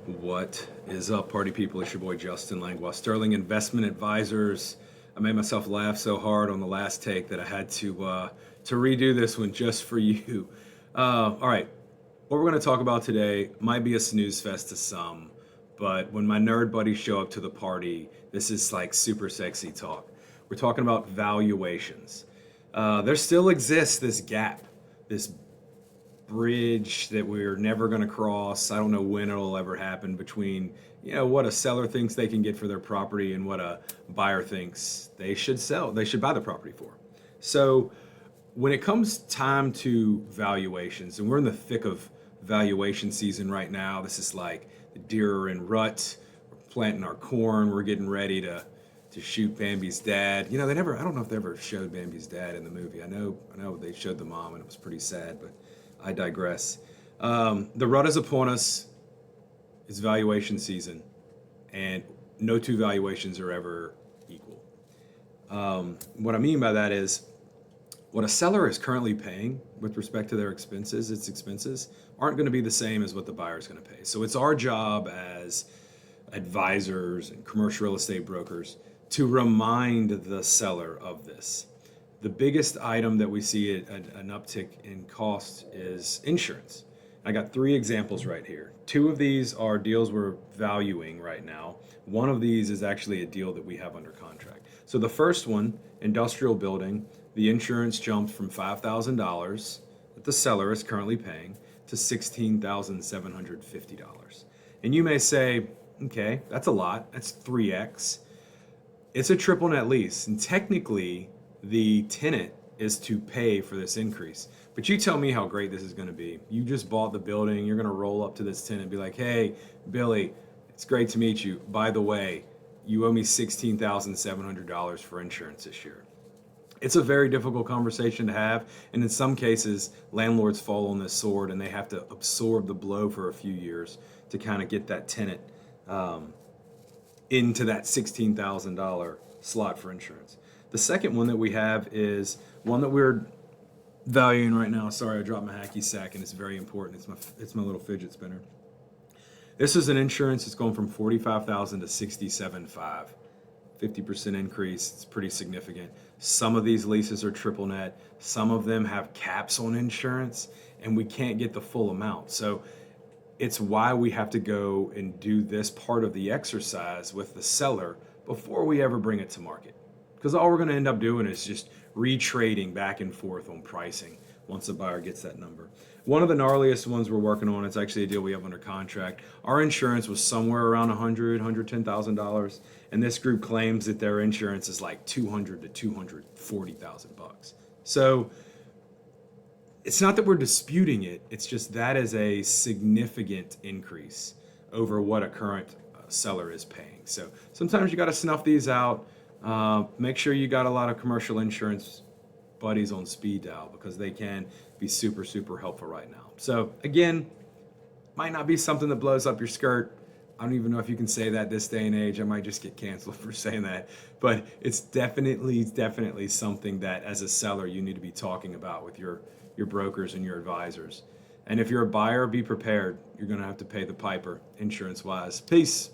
What is up, party people? It's your boy Justin Langlois, Sterling Investment Advisors. I made myself laugh so hard on the last take that I had to redo this one just for you. All right, what we're going to talk about today might be a snooze fest to some, but when my nerd buddies show up to the party, this is like super sexy talk. We're talking about valuations. There still exists this gap, this bridge that we're never going to cross. I don't know when it'll ever happen between, what a seller thinks they can get for their property and what a buyer thinks they should buy the property for. So when it comes time to valuations, and we're in the thick of valuation season right now, this is like the deer are in rut, we're planting our corn, we're getting ready to shoot Bambi's dad. I don't know if they ever showed Bambi's dad in the movie. I know they showed the mom and it was pretty sad, but I digress. The rut is upon us. It's valuation season, and no two valuations are ever equal. What I mean by that is what a seller is currently paying with respect to their expenses, its expenses, aren't going to be the same as what the buyer is going to pay. So it's our job as advisors and commercial real estate brokers to remind the seller of this. The biggest item that we see an uptick in cost is insurance. I got 3 examples right here. 2 of these are deals we're valuing right now. One of these is actually a deal that we have under contract. So the first one, industrial building, the insurance jumped from $5,000 that the seller is currently paying to $16,750. And you may say, okay, that's a lot. That's 3x. It's a triple net lease, and technically the tenant is to pay for this increase. But you tell me how great this is going to be. You just bought the building. You're going to roll up to this tenant and be like, hey, Billy, it's great to meet you. By the way, you owe me $16,700 for insurance this year. It's a very difficult conversation to have. And in some cases, landlords fall on this sword and they have to absorb the blow for a few years to kind of get that tenant into that $16,000 slot for insurance. The second one that we have is one that we're valuing right now. Sorry, I dropped my hacky sack and it's very important. It's my little fidget spinner. This is an insurance. It's going from $45,000 to $67,500. 50% increase. It's pretty significant. Some of these leases are triple net. Some of them have caps on insurance and we can't get the full amount. So it's why we have to go and do this part of the exercise with the seller before we ever bring it to market. Because all we're going to end up doing is just retrading back and forth on pricing once the buyer gets that number. One of the gnarliest ones we're working on, it's actually a deal we have under contract. Our insurance was somewhere around $100,000, $110,000, and this group claims that their insurance is like $200,000 to $240,000. So it's not that we're disputing it, it's just that is a significant increase over what a current seller is paying. So sometimes you got to snuff these out. Make sure you got a lot of commercial insurance buddies on speed dial because they can be super, super helpful right now. So again, might not be something that blows up your skirt. I don't even know if you can say that this day and age. I might just get canceled for saying that. But it's definitely something that as a seller you need to be talking about with your brokers and your advisors. And if you're a buyer, be prepared. You're going to have to pay the piper insurance-wise. Peace.